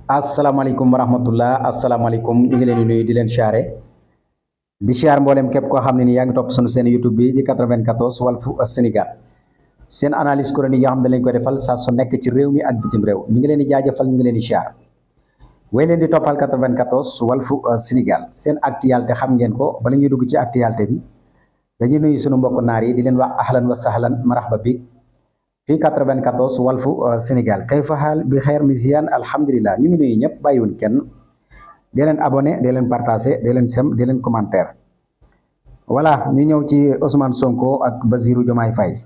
asalaamaaleykum wa rahmatullah asalaamaaleykum ñu ngi leen di nuyu di leen siyaare di siyaar mboolem képp koo xam ne ni yaa ngi topp sunu seen YouTube bi di 94 Walfu Sénégal seen analyse chronique yoo xam ne lañ koy defal saa su nekk ci réew mi ak bitim réew ñu ngi leen di jaajëfal ñu ngi leen di siyaar way leen di toppal 94 Walfu Sénégal seen actualité xam ngeen ko bala ñuy dugg ci actualité bi dañuy nuyu sunu mbokk naar yi di leen wax ahlan wa sahlan marhaba bi fii 94 Walfu Sénégal kay fa xaal bi xeer misiyan alhamdulilah ñu ngi nuyu ñëpp bàyyiwul kenn di leen abonné di leen partagé di leen sem di leen commentaire voilà ñu ñëw ci Ousmane Sonko ak Basirou Diomaye Faye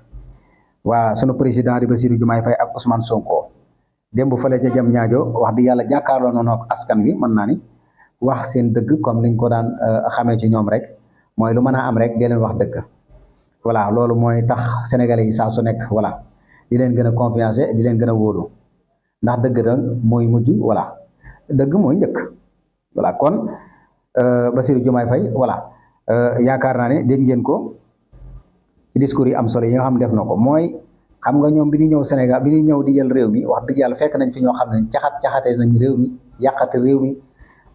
waa sunu président di Basirou Diomaye Faye ak Ousmane Sonko démb fële ca jam ñaajo wax di yàlla jàkkaarloo noonu ak askan wi mën naa ni wax seen dëgg comme niñ ko daan xamee ci ñoom rek mooy lu mën a am rek di leen wax dëgg voilà loolu mooy tax sénégalais yi saa su nekk voilà di leen gën a confiance di leen gën a wóolu ndax dëgg nag mooy mujj voilà dëgg mooy njëkk voilà kon Bassirou Diomaye Faye voilà yaakaar naa ne dégg ngeen ko ci discours yi am solo yi nga xam def na ko mooy xam nga ñoom bi ñu ñëw Sénégal bi ñu ñëw di jël réew mi wax dëgg yàlla fekk nañ fi ñoo xam ne caxate nañ réew mi yàqate réew mi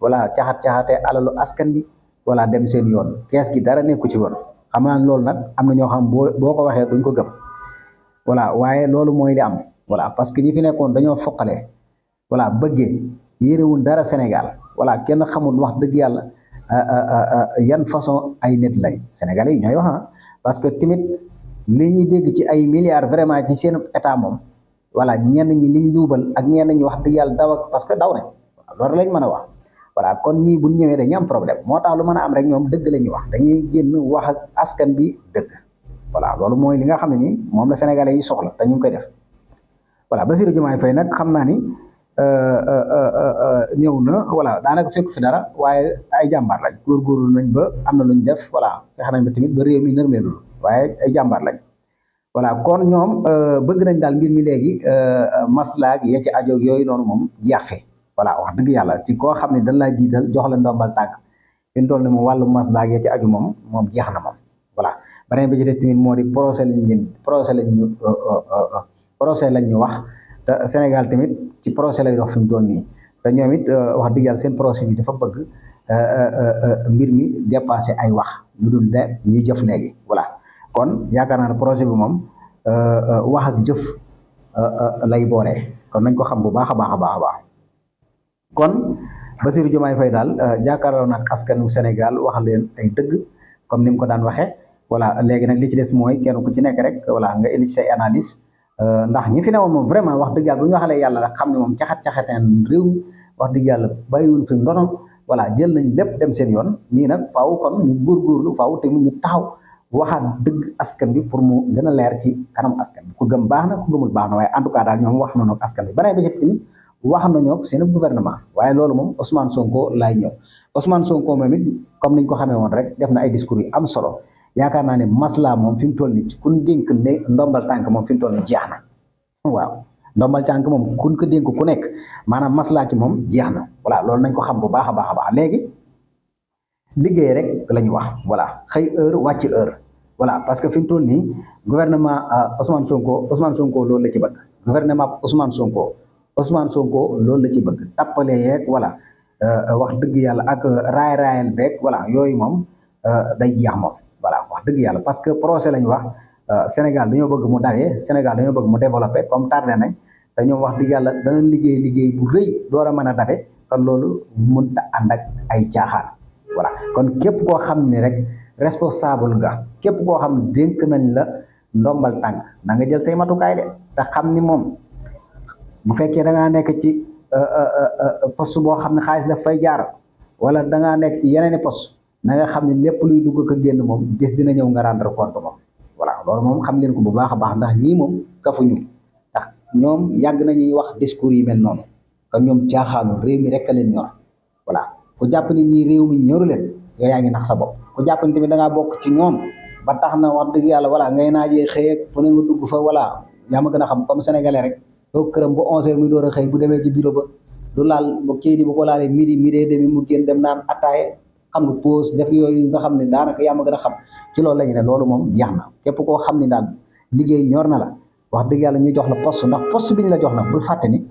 voilà caxate alalu askan bi voilà dem seen yoon kees gi dara nekku ci woon xam naa loolu nag am na ñoo xam boo ko waxee duñ ko gëm voilà waaye loolu mooy li am voilà parce que ñi fi nekkoon dañoo foqale voilà bëggee yérewul dara Sénégal voilà kenn xamul wax dëgg yàlla yan façon ay nit lay Sénégalais yi ñooy wax parce que tamit li ñuy dégg ci ay milliards vraiment ci seen état moom voilà ñenn ñi liñ luubal ak ñenn ñi wax dëgg yàlla daw ak parce que daw nañ loolu lañ mën a wax voilà kon ñii bu ñëwee dañuy am problème moo tax lu mën a am rek ñoom dëgg la ñuy wax dañuy génn wax ak askan bi dëgg. voilà loolu mooy li nga xam ne ni moom la sénégalais yi soxla te ñu ngi koy def voilà Bassirou Diomaye Faye nag xam naa ni ñëw na voilà daanaka fekk fi dara waaye ay jàmbaar lañ góorgóorlu nañ ba am na lu ñu def voilà fexe nañ ba tamit ba réew mi nërmeelul waaye ay jàmbaar lañ voilà kon ñoom bëgg nañ daal mbir mi léegi maslaak ya ci ajoog yooyu noonu moom jeex fi voilà wax dëgg yàlla ci koo xam ne dañ laa jiital jox la ndombal tànk fi mu toll ni moom wàllu maslaak ya ci aju moom jeex na moom voilà beneen bi ci des tamit moo di procès lañ ñu wax te Sénégal tamit ci procès lay dox fi mu doon nii te ñoom it wax dëgg yàlla seen procès bi dafa bëgg mbir mi dépassé ay wax lu dul ne ñuy jëf léegi voilà kon yaakaar naa ne projet bi moom wax ak jëf lay boole kon nañ ko xam bu baax a baax a baax a baax kon Bassirou Diomaye Faye daal jàkkaarloo nag askanu Sénégal wax leen ay dëgg comme ni mu ko daan waxee. voilà léegi nag li ci des mooy kenn ku ci nekk rek voilà nga indi say analyse ndax ñi fi newoon moom vraiment wax dëgg yàlla bu ñu waxalee yàlla rek xam ne moom caxateen réew mi wax dëgg yàlla bàyyiwul fi ndono voilà jël nañ lépp dem seen yoon ñii nag faaw kon ñu góorgóorlu faaw te mu ñu taxaw waxaat dëgg askan bi pour mu gën a leer ci kanam askan bi ku gëm baax na ku gëmul baax na waaye en tout cas daal ñoom wax nañoo ak askan bi beneen bi ci tamit wax nañoo ak seen gouvernement waaye loolu moom Ousmane Sonko laay ñëw Ousmane Sonko moom it comme niñ ko xamee woon rek def na ay discours yu am solo yaakaar naa ne masla moom fi mu toll nii kun dénk ne ndombal tànk moom fi mu toll nii jeex na waaw ndombal tànk moom kun ko dénk ku nekk maanaam masla ci moom jeex na voilà loolu nañ ko xam bu baax a baax a baax léegi liggéey rek la ñu wax voilà xëy heure wàcc heure voilà parce que fi mu toll nii gouvernement Ousmane Sonko loolu la ci bëgg gouvernement Ousmane Sonko loolu la ci bëgg tappale yeeg voilà wax dëgg yàlla ak raayal beeg voilà yooyu moom day jeex moom. voilà wax dëgg yàlla parce que procès lañ wax Sénégal dañoo bëgg mu dalee Sénégal dañoo bëgg mu développé comme tardé nañ te ñoom wax dëgg yàlla dana liggéey bu rëy door a mën a dabe kon loolu mënta ànd ak ay caaxaan voilà kon képp koo xam ne rek responsable nga képp koo xam ne dénk nañ la ndombal tànk na nga jël say matukaay de te xam ni moom bu fekkee da ngaa nekk ci poste boo xam ne xaalis daf fay jaar wala da ngaa nekk ci yeneen i poste na nga xam ne lépp luy dugg ko génn moom bis dina ñëw nga rendre compte moom voilà loolu moom xam leen ko bu baax a baax ndax ñii moom kafuñu ndax ñoom yàgg nañuy wax discours yi mel noonu kon ñoom caaxaanu réew mi rek a leen ñor voilà ku jàpp ni ñii réew mi ñoru leen yow yaa ngi nax sa bopp ku jàpp ni tamit da ngaa bokk ci ñoom ba tax na wax dëgg yàlla voilà ngay naajee xëy ak fu ne nga dugg fa voilà yaa ma gën a xam comme sénégalais rek toog këram bu 11h muy door a xëy bu demee ci bureau ba du laal ba kii di bu ko laalee midi demi mu génn dem naan attaaye xam nga pause def yooyu nga xam ne daanaka yaa ma gën a xam ci loolu la ñu ne loolu moom jeex na képp koo xam ne daal liggéey ñor na la wax dëgg yàlla ñu jox la poste ndax poste bi ñu la jox nag bul fàtte ni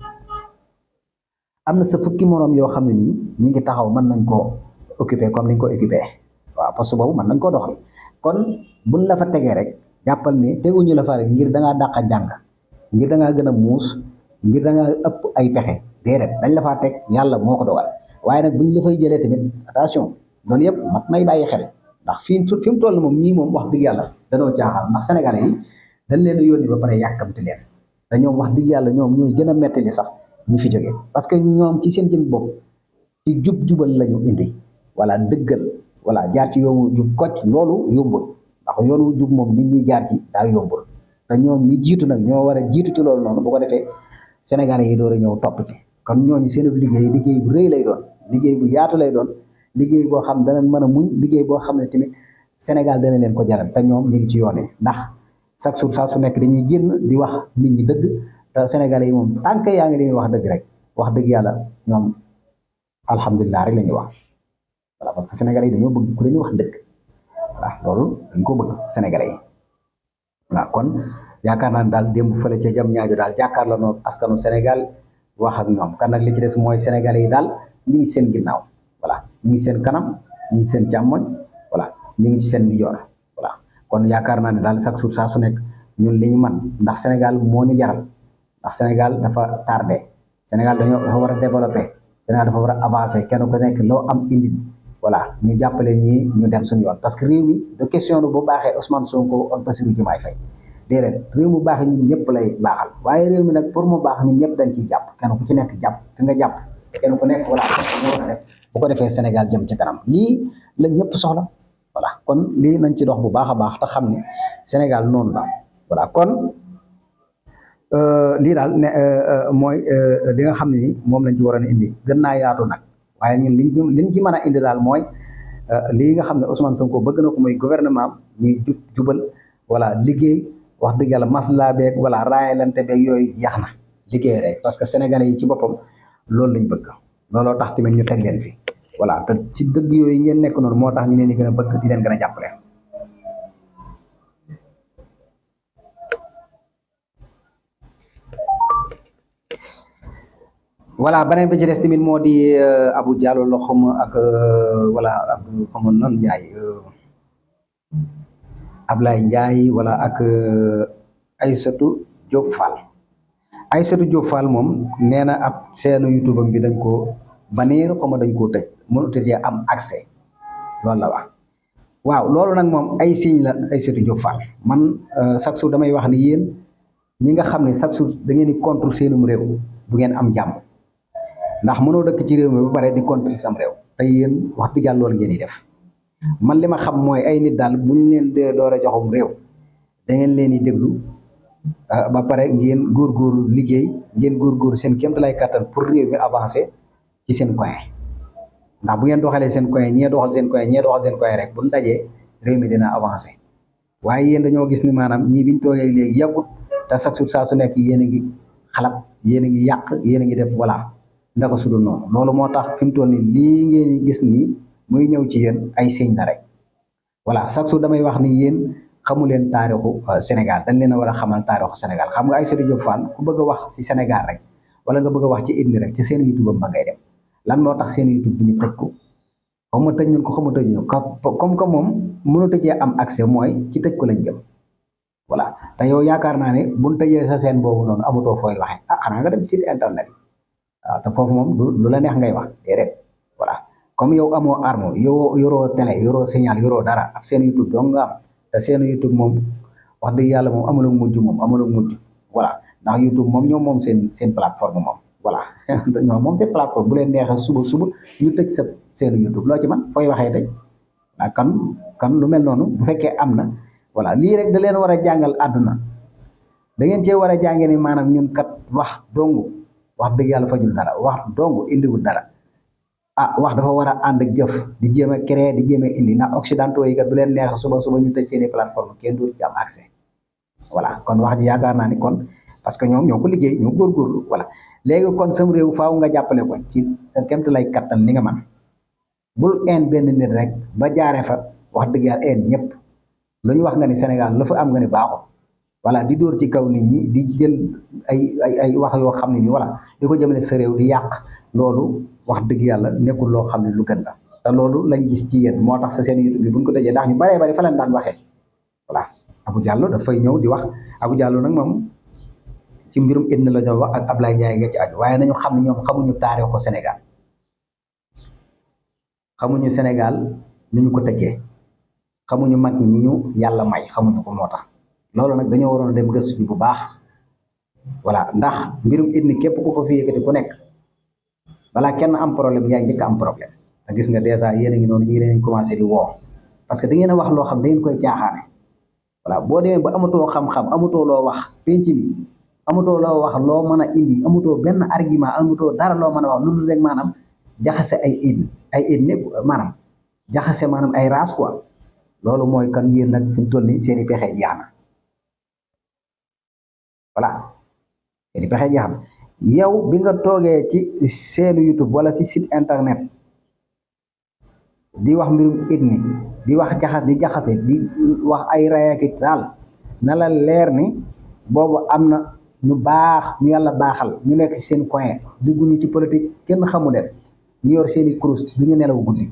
am na sa fukki moroom yoo xam ne nii ñu ngi taxaw mën nañ koo occuper comme ni nga ko occupé waaw poste boobu mën nañ koo doxal kon buñ la fa tegee rek jàppal ne teguñu la fa rek ngir da ngaa dàq a jàng ngir da ngaa gën a muus ngir da ngaa ëpp ay pexe déedéet dañ la faa teg yàlla moo ko dogal waaye nag buñ la fay jëlee tamit attention loolu yëpp mat nay bàyyi xel ndax fi mu toll moom ñii moom wax dëgg yàlla danoo caaxaan ndax sénégalais yi dañ leen a yónni ba pare yàkkamti leen te ñoom wax dëgg yàlla ñoom ñooy gën a mettali sax ñi fi jógee parce que ñoom ci seen jëm bopp ci jub-jubal la ñu indi wala dëggal wala jaar ci yoonu jub kocc loolu yombul ndax yoonu jub moom nit ñi jaar ci daa yombul te ñoom ñi jiitu nag ñoo war a jiitu ci loolu noonu bu ko defee sénégalais yi door a ñëw topp ci kon ñooñu seen liggéey bu rëy lay doon liggéey bu yaatu lay doon liggéey boo xam danañ mën a muñ liggéey boo xam ne tamit Sénégal dana leen ko jaral te ñoom ñu ngi ci yoon yi ndax chaque jour saa su nekk dañuy génn di wax nit ñi dëgg te sénégalais yi moom tant que yaa ngi leen wax dëgg rek wax dëgg yàlla ñoom alhamdulilah rek la ñuy wax voilà parce que sénégalais yi dañoo bëgg ku leen wax dëgg voilà loolu dañ ko bëgg sénégalais yi waaw kon yaakaar naa ne daal démb fële ca jam ñaajo daal jàkkaarloo noo askanu Sénégal wax ak ñoom kan nag li ci des mooy sénégalais yi daal ñu ngi seen ginnaaw voilà ñu ngi seen kanam ñu ngi seen càmmoñ voilà ñu ngi ci seen ndijoor voilà kon yaakaar naa ne daal chaque jour saa su nekk ñun li ñu man ndax Sénégal moo ñu jaral ndax Sénégal dafa tardé Sénégal dafa war a développé Sénégal dafa war a avancé kenn ku nekk loo am indi voilà ñu jàppale ñii ñu dem suñu yoon parce que réew mi de question bu baaxee Ousmane Sonko ak Bassirou Diomaye Faye déedéet réew mu baaxee ñun ñëpp lay baaxal waaye réew mi nag pour mu baax ñun ñëpp dañ ciy jàpp kenn ku ci nekk jàpp fi nga jàpp kenn ku nekk voilà bu ko defee Sénégal jëm ci kanam lii la ñëpp soxla voilà kon lii nañ ci dox bu baax a baax te xam ne Sénégal noonu la voilà kon lii daal ne mooy li nga xam ne ni moom lañ ci waroon a indi gën naa yaatu nag waaye ñun liñ ci mën a indi daal mooy lii nga xam ne Ousmane Sonko bëgg na ko muy gouvernement ñuy jubal voilà liggéey wax dëgg yàlla maslaa beeg voilà raayalante beeg yooyu jeex na liggéey rek parce que sénégalais yi ci boppam loolu lañ bëgg looloo tax tamit ñu teg leen fi voilà te ci dëgg yooyu ngeen nekk noonu moo tax ñu leen di gën a bëgg di leen gën a jàppale. voilà beneen bi ci des tamit moo di Abou Diallo la xam ak voilà ak xamoon nan Ndiaye Ablaye Ndiaye wala ak Aïssatou Diop Fall Aïssatou Diop Fall moom nee na ab seenu YouTube am bi dañ koo bannir xaw ma dañ koo tëj mënut a am accès loolu la wax waaw loolu nag moom ay signe la Aïssatou Diop Fall man chaque jour damay wax ni yéen ñi nga xam ne chaque jour da ngeen di contre seenum réew bu ngeen am jàmm ndax mënoo dëkk ci réew mi ba pare di contre sam réew te yéen wax dëgg yàlla loolu ngeen di def man li ma xam mooy ay nit daal bu ñu leen dee door a joxum réew da ngeen leen di déglu ba pare ngeen góorgóorlu liggéey ngeen góorgóorlu seen kéemtalaay kattan pour réew mi avancé ci seen coin ndax bu ngeen doxalee seen coin ñee doxal seen coin ñee doxal seen coin rek bu ñu dajee réew mi dina avancé waaye yéen dañoo gis ni maanaam ñii biñ toogee léegi yàggut te chaque jour saa su nekk yéen a ngi xalab yéen a ngi yàq yéen a ngi def voilà ndaka su dul noonu loolu moo tax fi mu toll nii lii ngeen gis nii muy ñëw ci yéen ay signe la rek voilà chaque jour damay wax ni yéen xamu leen taarixu Sénégal dañ leen a war a xamal taarixu Sénégal xam nga Aïssatou Diop Fall ku bëgg a wax ci Sénégal rek wala nga bëgg a wax ci ethnie rek ci seen YouTube am ba ngay dem lan moo tax seen YouTube bi ñu tëj ko xaw ma tëj ñun ko xaw ma tëj ñu comme que moom mënut a cee am accès mooy ci tëj ko lañ jëm voilà te yow yaakaar naa ne buñ tëjee sa seen boobu noonu amatoo fooy waxee ah xanaa nga dem site internet yi waaw te foofu moom du la neex ngay wax déedéet voilà comme yow amoo arme yow yoroo télé yoroo signal yoroo dara ab seen YouTube dong nga am te seen YouTube moom wax dëgg yàlla moom amuloo mujj voilà ndax YouTube moom ñoom moom seen plateforme moom voilà ñoom moom seen plateforme bu leen neexee suba ñu tëj sa seen YouTube loo ci man fooy waxee tey ah kan lu mel noonu bu fekkee am na voilà lii rek da leen war a jàngal àdduna da ngeen cee war a jàngee ni maanaam ñun kat wax wax dëgg yàlla fajul dara wax dong indiwul dara wax dafa war a ànd ak jëf di jéem a créer di jéem a indi ndax occidentaux yi kat bu leen neex suba ñu tëj seeni plateforme kenn du ci am accès voilà kon wax ji yaakaar naa ni kon parce que ñoom ñoo ko liggéey ñoo góorgóorlu voilà léegi kon sam réew faaw nga jàppale ko ci sa kémtu lay kattan li nga man bul een benn nit rek ba jaaree fa wax dëgg yàlla een ñëpp lu ñu wax nga ni Sénégal lu fa am nga ni baaxul voilà di dóor ci kaw nit ñi di jël ay wax yoo xam ne ni voilà di ko jëmale sa réew di yàq loolu wax dëgg yàlla nekkul loo xam ne lu gën la te loolu lañ gis ci yéen moo tax sa seen YouTube bi buñ ko tëjee ndax ñu baree bari fa lañ daan waxee voilà Abou Diallo dafay ñëw di wax Abou Diallo nag moom ci mbirum ethnie la ñoo wax ak Ablaye Ndiaye nga ci aju waaye nañu xam ne ñoom xamuñu taarixu Sénégal xamuñu Sénégal ni ñu ko tëggee xamuñu mag ñi ñu yàlla may xamuñu ko moo tax loolu nag dañoo waroon a dem gëstu bu baax voilà ndax mbirum ethnie képp ku ko fi yëkkati ku nekk balaa kenn am problème yaa njëkk am problème te gis nga dèjà yéen a ngi noonu ñu ngi leen commencé di woo parce que da ngeen a wax loo xam da ngeen koy caaxaane voilà boo demee ba amatoo xam-xam amatoo loo wax penc mi amatoo loo wax loo mën a indi amatoo benn argument amatoo dara loo mën a wax loolu rek maanaam jaxase ay ethnie maanaam jaxase maanaam ay race quoi loolu mooy kan yéen nag fi mu toll nii seen i pexe jeex na voilà seen i pexe jeex na yow bi nga toogee ci seenu YouTube wala si site internet di wax mbirum ethnie di wax jaxase di wax ay rayaki taal na la leer ni boobu am na ñu baax ñu yàlla baaxal ñu nekk ci seen coin dugguñu ci politique kenn xamu leen ñu yor seeni kurus du ñu nelaw guddi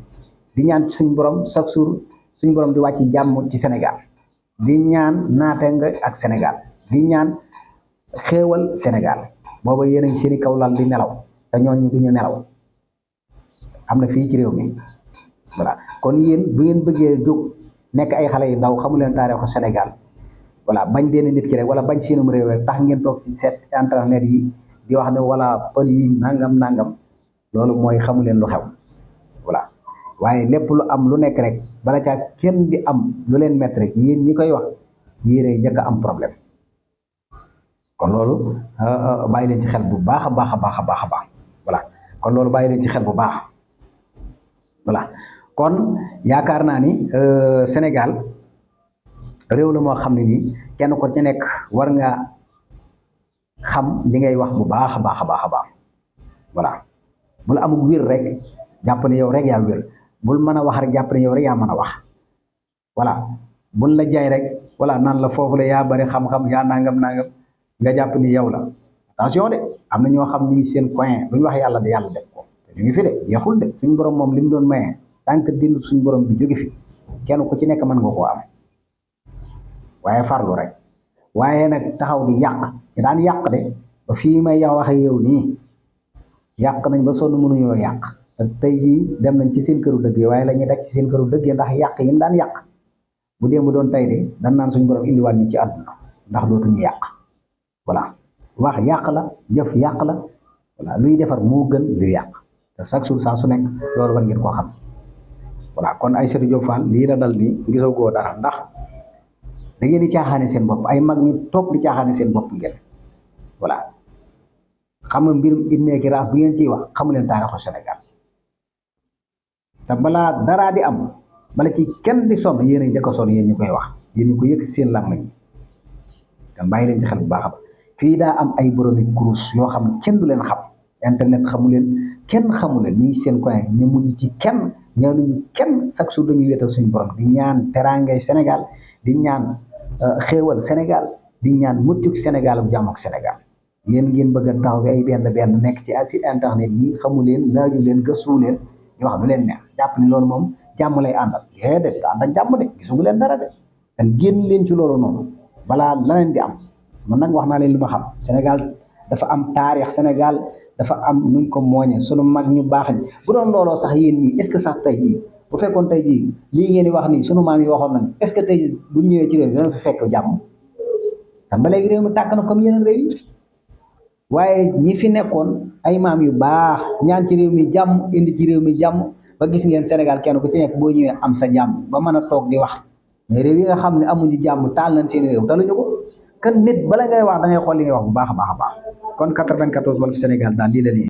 di ñaan suñ borom chaque jour suñ borom di wàcc jàmm ci Sénégal di ñaan naataanga ak Sénégal di ñaan xéewal Sénégal booba yéen a ngi seeni kaw lal di nelaw te ñooñu du ñu nelaw am na fii ci réew mi voilà kon yéen bu ngeen bëggee jóg nekk ay xale yu ndaw xamu leen taarixu Sénégal voilà bañ benn nit ki rek wala bañ seenum réew rek tax ngeen toog ci site internet yi di wax ne wala pël yi nangam loolu mooy xamu leen lu xew voilà waaye lépp lu am lu nekk rek bala caa kenn di am lu leen métti rek yéen ñi koy wax yéen njëkk a am problème kon loolu bàyyi leen ci xel bu baax a baax a baax a baax a baax voilà kon loolu bàyyi leen ci xel bu baax voilà kon yaakaar naa ni Sénégal réew la moo xam ne nii kenn ko ci nekk war nga xam li ngay wax bu baax a baax a baax a baax voilà bul amul wér rek jàpp ne yow rek yaa wér bul mën a wax rek jàpp ne yow rek yaa mën a wax voilà bul la jaay rek voilà naan la foofu la yaa bari xam-xam yaa nangam nga jàpp ni yow la attention de am na ñoo xam ñu ngi seen coin lu ñu wax yàlla de yàlla def ko ñu ngi fi de yeexul de suñu borom moom li mu doon maye tant que dindi suñu borom bi jóge fi kenn ku ci nekk mën nga koo am waaye farlu rek waaye nag taxaw di yàq ñu daan yàq de ba fii may wax ak yow nii yàq nañ ba sonn mënuñoo yàq te tey jii dem nañ ci seen këru dëgg waaye la ñuy daj ci seen këru dëgg ndax yàq yi daan yàq bu démb doon tey de dan naan suñu borom indiwaat ñu ci àdduna ndax dootuñu yàq voilà wax yàq la jëf yàq la voilà luy defar moo gën luy yàq te chaque jour saa su nekk loolu war ngeen koo xam voilà kon Aïssatou Diop Fall lii la dal nii gisoo koo dara ndax da ngeen di caaxaane seen bopp ay mag ñu toog di caaxaane seen bopp ngeen voilà xam nga mbirum ethnie ki race bu ngeen ciy wax xamu leen taarixu Sénégal te balaa daraa di am bala ci kenn di sonn yéen a njëkk a sonn yéen ñu koy wax yéen ñu ko yëkk seen làmmiñ yi kon bàyyi leen ci xel bu baax a baax fii daa am ay boromi kurus yoo xam ne kenn du leen xam internet xamu leen kenn xamu leen ñu ngi seen coin ñu mujj ci kenn ñaanuñu kenn chaque jour dañuy wetal suñu borom di ñaan teraangay Sénégal di ñaan xéewal Sénégal di ñaan muccuk Sénégal ak jàmm ak Sénégal yéen ngeen bëgg a taxaw bi ay benn nekk ci site internet yi xamu leen laaju leen gëstu leen ñu wax du leen neex jàpp ni loolu moom jàmm lay àndal déedéet ànd ak jàmm de gisugu leen dara de dan génn leen ci loolu noonu balaa leneen di am man nag wax naa leen li ma xam Sénégal dafa am taarix Sénégal dafa am nuñ ko mooñe sunu mag ñu baax ñi bu doon looloo sax yéen ñii est-ce que sax tey jii bu fekkoon tey jii lii ngeen di wax nii sunu maam yi waxoon nañ est-ce que tey bu ñëwee ci réew mi dana fa fekk jàmm tam ba léegi réew mi tàkk na comme yeneen réew yi waaye ñi fi nekkoon ay maam yu baax ñaan ci réew mi jàmm indi ci réew mi jàmm ba gis ngeen Sénégal kenn ku ci nekk boo ñëwee am sa jàmm ba mën a toog di wax mais réew yi nga xam ne amuñu jàmm taal nañ seen réew taluñu ko kan nit bala ngay wax da ngay xool li ngay wax bu baax a baax a baax kon 94 wala fi Sénégal daal lii la nii